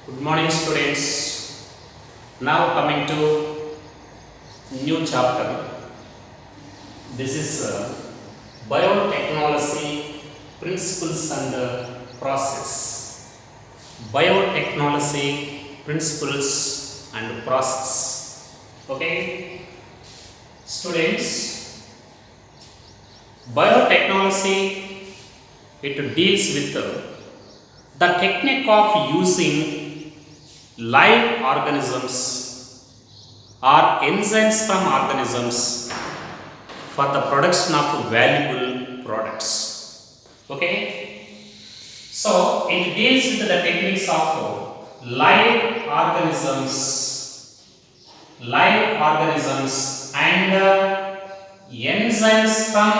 Good morning, students. Now coming to new chapter. This is biotechnology principles and process. Biotechnology principles and process. Okay, students. Biotechnology it deals with the technique of using live organisms or enzymes from organisms for the production of valuable products. Okay, so it deals with the techniques of live organisms and enzymes from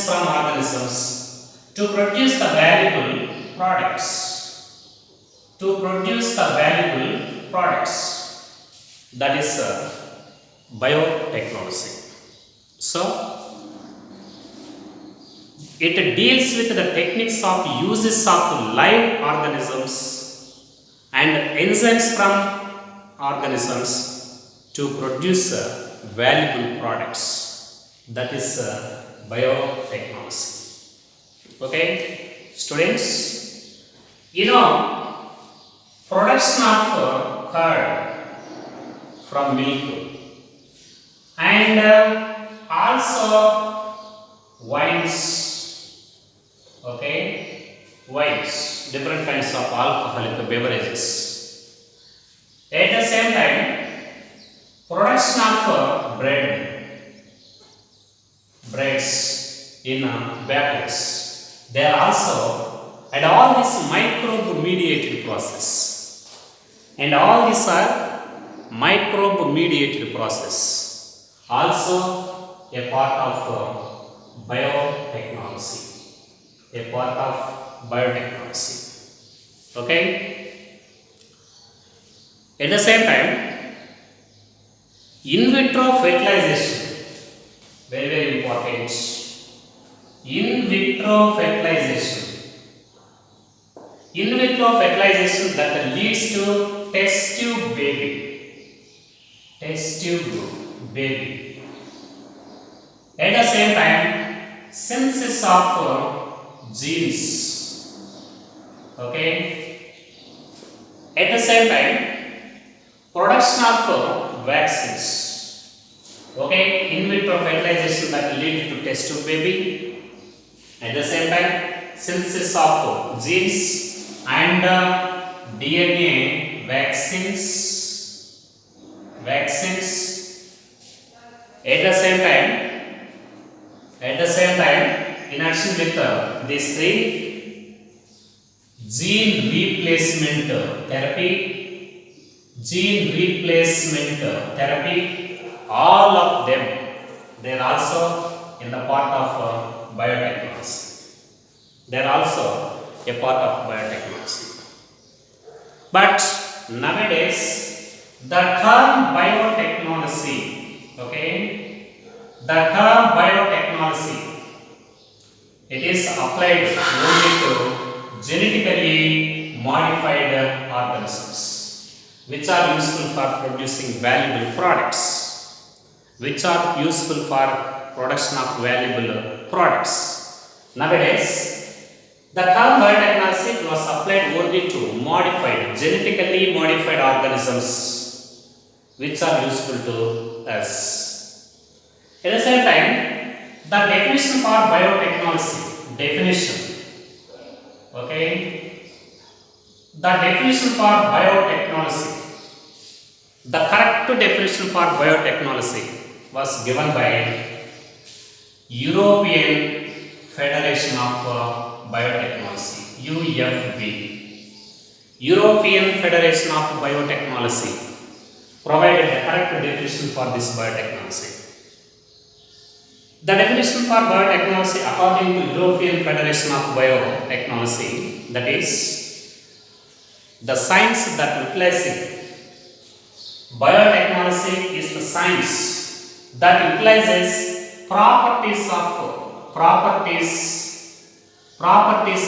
organisms to produce the valuable products. That is biotechnology. So it deals with the techniques of uses of live organisms and enzymes from organisms to produce valuable products. That is biotechnology. Okay, students, production of curd from milk and also wines. Okay, wines, different kinds of alcoholic beverages. At the same time, production of breads in bakeries. They are also, and all this microbe mediated process, and all these are microbe mediated process, also a part of biotechnology. Okay, at the same time, in vitro fertilization, very important. In vitro fertilization that leads to test tube baby. At the same time, synthesis of genes. Okay. At the same time, production of vaccines. Okay, in vitro fertilization that lead to test tube baby. At the same time, synthesis of genes and DNA vaccines. At the same time, in addition with these three, gene replacement therapy, all of them, they are also in the part of biotechnology. They are also a part of biotechnology. But nowadays, the term biotechnology, it is applied only to genetically modified organisms, which are useful for producing valuable products, Nowadays, the term biotechnology was applied only to genetically modified organisms, which are useful to us. At the same time, the definition for biotechnology, the correct definition for biotechnology was given by European Federation of Biotechnology, UFB. European Federation of Biotechnology provided the correct definition for this biotechnology. The definition for biotechnology according to European Federation of Biotechnology, that is the science that utilizes biotechnology is the science that utilizes properties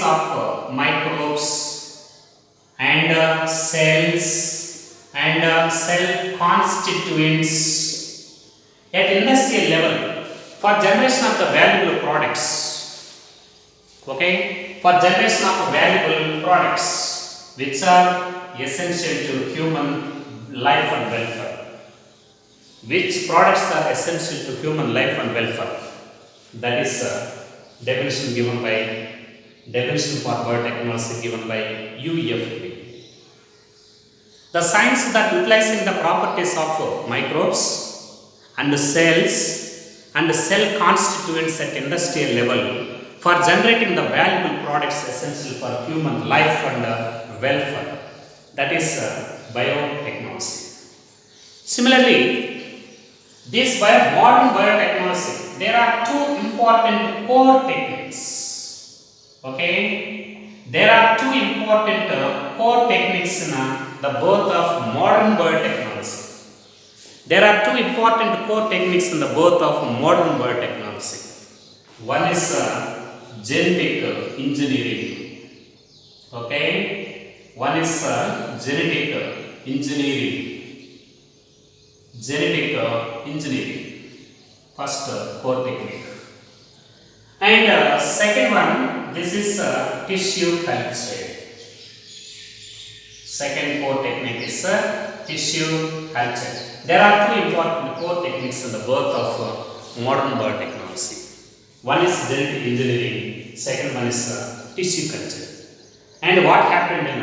of microbes and cells and cell constituents at industrial level for generation of the valuable products. Okay, for generation of valuable products which are essential to human life and welfare. Which products are essential to human life and welfare? That is definition for biotechnology given by UFB. The science that utilizing the properties of microbes and cells and cell constituents at industrial level for generating the valuable products essential for human life and welfare. That is biotechnology. Similarly, this modern biotechnology, there are two important core techniques. Okay, there are two important core techniques in the birth of modern biotechnology. There are two important core techniques in the birth of modern biotechnology. One is genetic engineering. Okay, one is genetic engineering. First core technique. And second one, this is tissue culture. Second core technique is tissue culture. There are two important core techniques in the birth of modern biotechnology. One is genetic engineering, second one is tissue culture. And what happened in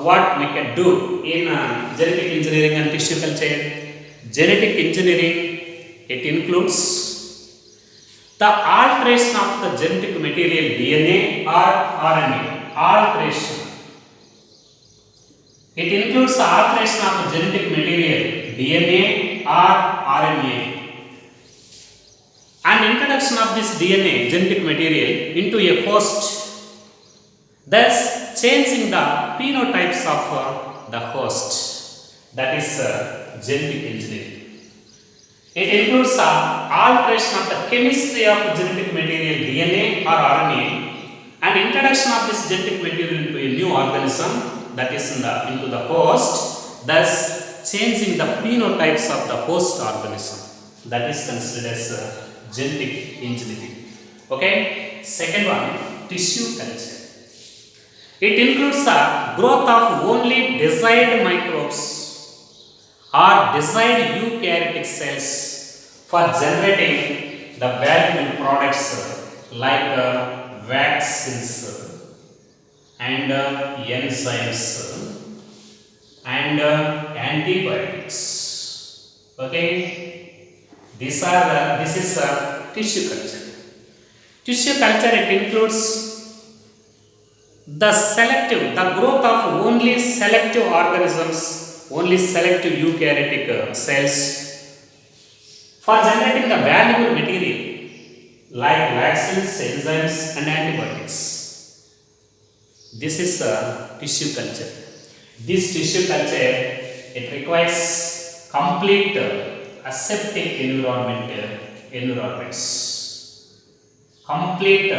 what we can do in genetic engineering and tissue culture? Genetic engineering, it includes the alteration of the genetic material DNA or RNA. Alteration. It includes the alteration of the genetic material DNA or RNA and introduction of this DNA genetic material into a host, thus changing the phenotypes of the host. That is genetic engineering. It includes the alteration of the chemistry of genetic material DNA or RNA and introduction of this genetic material into a new organism, that is into the host, thus changing the phenotypes of the host organism. That is considered as genetic engineering. Okay. Second one, tissue culture. It includes the growth of only desired microbes or desired eukaryotic cells for generating the valuable products like vaccines and enzymes and antibiotics. Okay, this is tissue culture. Tissue culture, it includes the growth of only selective organisms, only selective eukaryotic cells for generating the valuable material like vaccines, enzymes and antibiotics. This is tissue culture. This tissue culture, it requires complete aseptic environments. Complete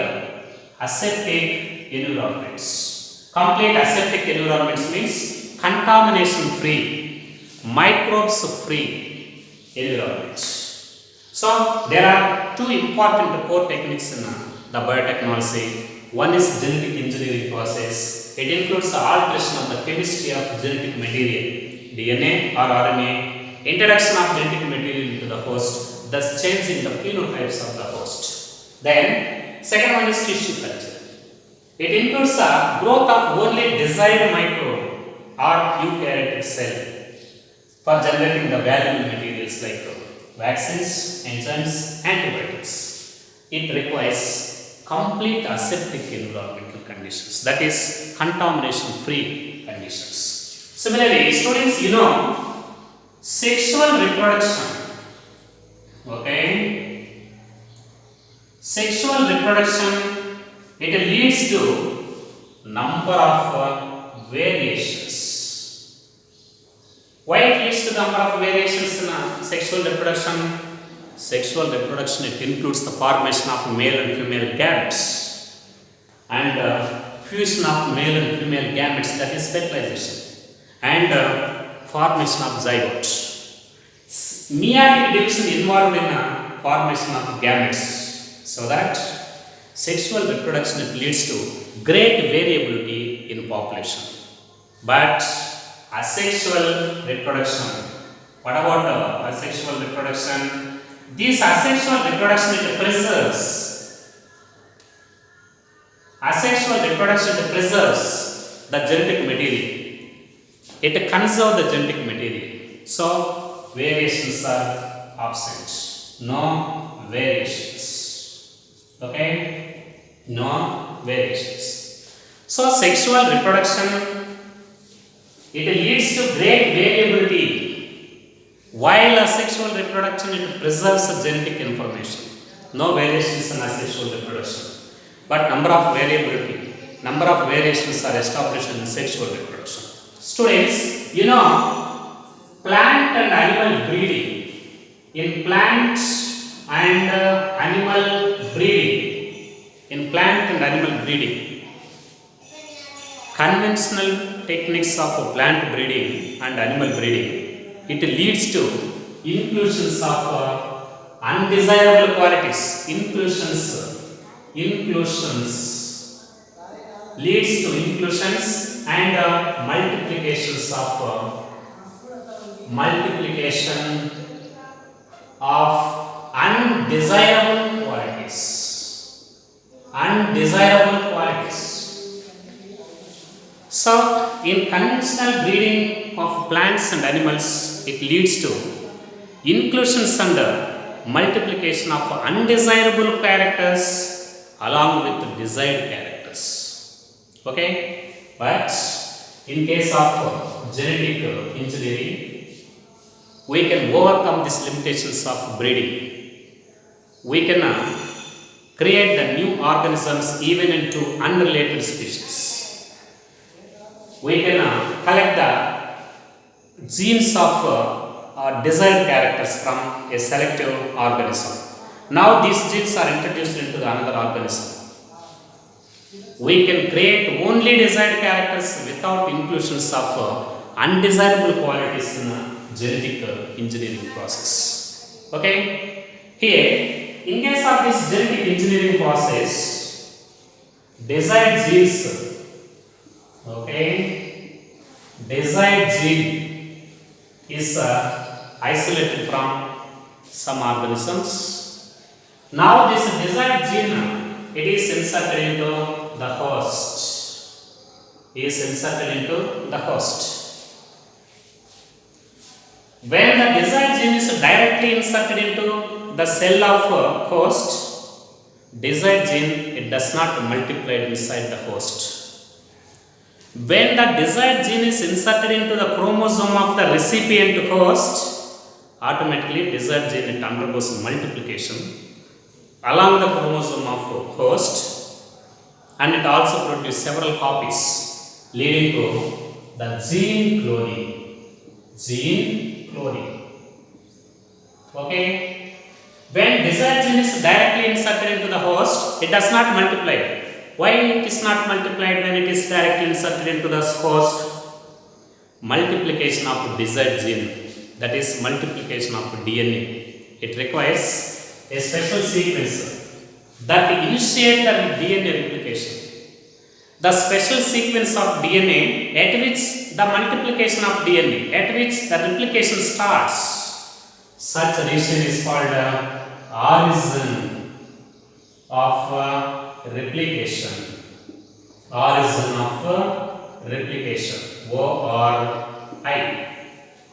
aseptic environments. Complete aseptic environments means contamination free, microbes free environments. So there are two important core techniques in the biotechnology. One is genetic engineering process. It includes the alteration of the chemistry of genetic material, DNA or RNA, introduction of genetic material into the host, thus changing the phenotypes of the host. Then second one is tissue culture. It includes the growth of only desired microbe or eukaryotic cell for generating the valuable materials like vaccines, enzymes, antibiotics. It requires complete aseptic environmental conditions, that is contamination free conditions. Similarly, students, sexual reproduction. Okay, sexual reproduction, it leads to number of variations. Why it leads to number of variations in sexual reproduction? Sexual reproduction, it includes the formation of male and female gametes and fusion of male and female gametes, that is fertilization, and formation of zygote. Meiotic division involved in formation of gametes, so that sexual reproduction, it leads to great variability in population. But asexual reproduction, what about asexual reproduction? This asexual reproduction, it preserves. Asexual reproduction, it preserves the genetic material. It conserves the genetic material. So variations are absent. No variations. Okay? No variations. So sexual reproduction, it leads to great variability, while asexual reproduction, it preserves the genetic information. No variations in asexual reproduction, but number of variations are established in sexual reproduction. Students, you know, plant and animal breeding. In plant and animal breeding, conventional techniques of plant breeding and animal breeding, it leads to inclusions of undesirable qualities. Inclusions leads to inclusions and multiplication of undesirable qualities. So, in conventional breeding of plants and animals, it leads to inclusions and multiplication of undesirable characters along with desired characters. Okay? But in case of genetic engineering, we can overcome these limitations of breeding. We can create the new organisms even into unrelated species. We can collect the genes of desired characters from a selective organism. Now these genes are introduced into another organism. We can create only desired characters without inclusions of undesirable qualities in a genetic engineering process. Okay? Here, in case of this genetic engineering process, desired genes, desired gene is isolated from some organisms. Now this desired gene, it is inserted into the host. When the desired gene is directly inserted into the cell of host, desired gene, it does not multiply inside the host. When the desired gene is inserted into the chromosome of the recipient host, automatically desired gene, it undergoes multiplication along the chromosome of host, and it also produces several copies, leading to the gene cloning. Okay? When desired gene is directly inserted into the host, it does not multiply. Why it is not multiplied when it is directly inserted into the host? Multiplication of desired gene, that is multiplication of DNA. It requires a special sequence that initiates the DNA replication. The special sequence of DNA at which the multiplication of DNA, at which the replication starts, such region is called origin of replication. Origin of replication. Origin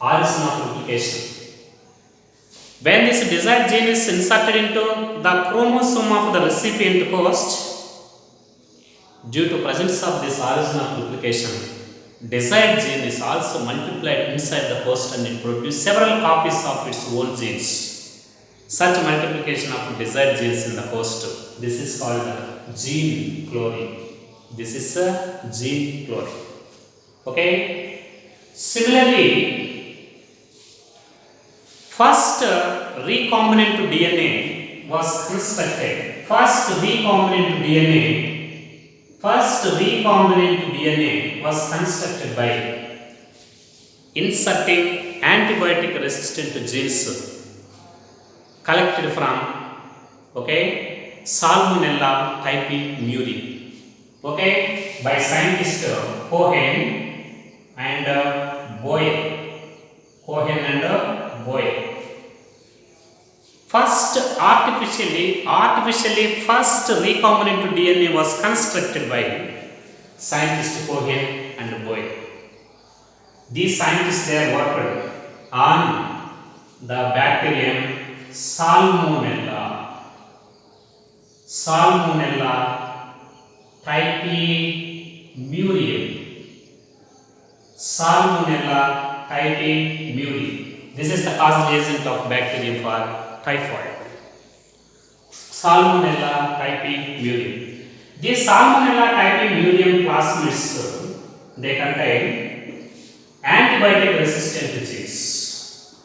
of replication. When this desired gene is inserted into the chromosome of the recipient host, due to presence of this origin of replication, desired gene is also multiplied inside the host and it produces several copies of its own genes. Such multiplication of desired genes in the host, this is called gene cloning. Okay? Similarly, first recombinant DNA was constructed. First recombinant DNA First recombinant DNA was constructed by inserting antibiotic resistant genes collected from Salmonella typhi murri by scientist Cohen and Boyle. First artificially first recombinant DNA was constructed by scientist Cohen and Boyle. These scientists there worked on the bacterium Salmonella typhi murri. Salmonella typhi murri. This is the causal agent of bacterium for typhoid. Salmonella typhi murri. These Salmonella typhi murrium plasmids, they contain antibiotic resistant genes.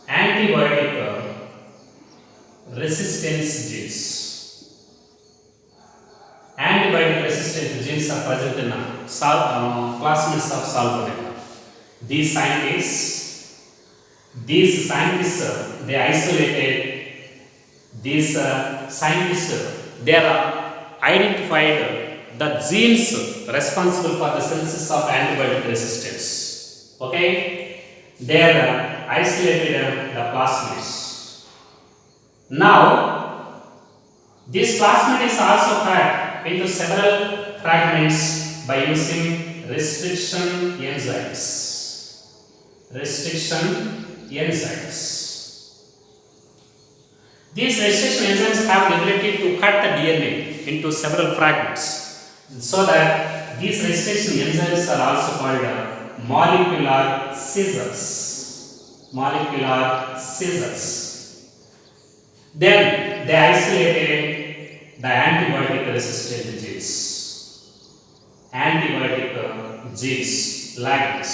Antibiotic resistance genes. Antibiotic resistant genes are present in plasmids of Salmonella. These scientists, they isolated these scientists. They are identified the genes responsible for the synthesis of antibiotic resistance. They are isolated the plasmids. Now, this plasmid is also cut into several fragments by using restriction enzymes. These restriction enzymes have the ability to cut the DNA into several fragments, so that these restriction enzymes are also called molecular scissors. Then they isolated the antibiotic resistant genes. Like this.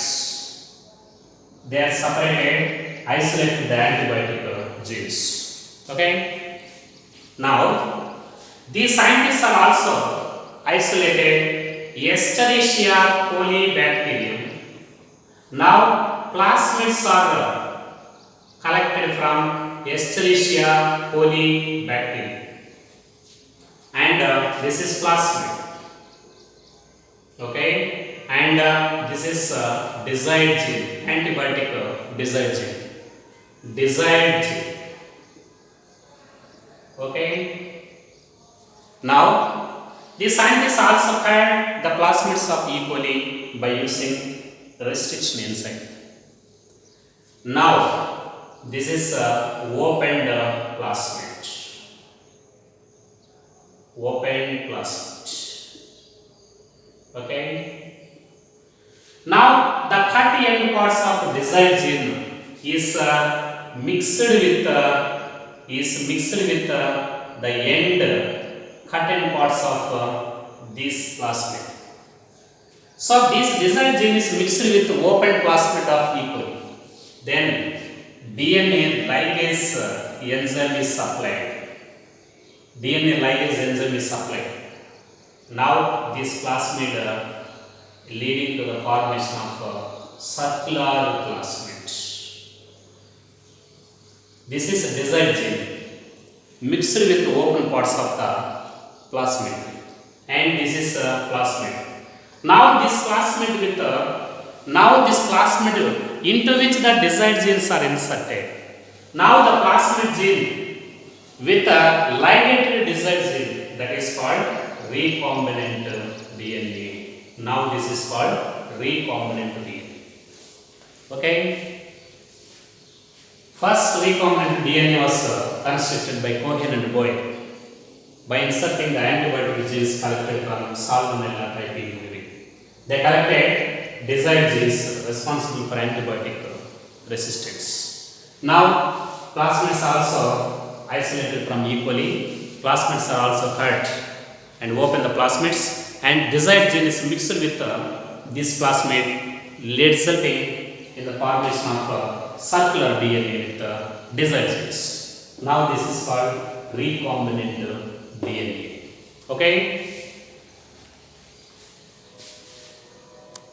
They are separated, isolated the antibiotic genes. Now, these scientists are also isolated Escherichia coli bacterium. Now, plasmids are collected from Escherichia coli bacterium, and this is plasmid. And this is desired gene, antibiotic desired gene. Now, the scientists also cut the plasmids of E. coli by using restriction enzyme. Now, this is opened plasmid. Now, the cut end parts of desired gene is mixed with the end cut end parts of this plasmid. So, this desired gene is mixed with the open plasmid of E. coli. Then, DNA ligase enzyme is supplied. Now, this plasmid leading to the formation of circular plasmid. This is a desired gene mixed with the open parts of the plasmid, and this is a plasmid. Now, this plasmid into which the desired genes are inserted. Now, the plasmid gene with a ligated desired gene, that is called recombinant DNA. Now, this is called recombinant DNA. First recombinant DNA was constructed by Cohen and Boyle by inserting the antibiotic genes collected from Salmonella typhi murri. They collected desired genes responsible for antibiotic resistance. Now, plasmids are also isolated from E. coli. Plasmids are also cut and open the plasmids, and desired gene is mixed with this plasmid, resulting in the formation of circular DNA with desired genes. Now, this is called recombinant DNA.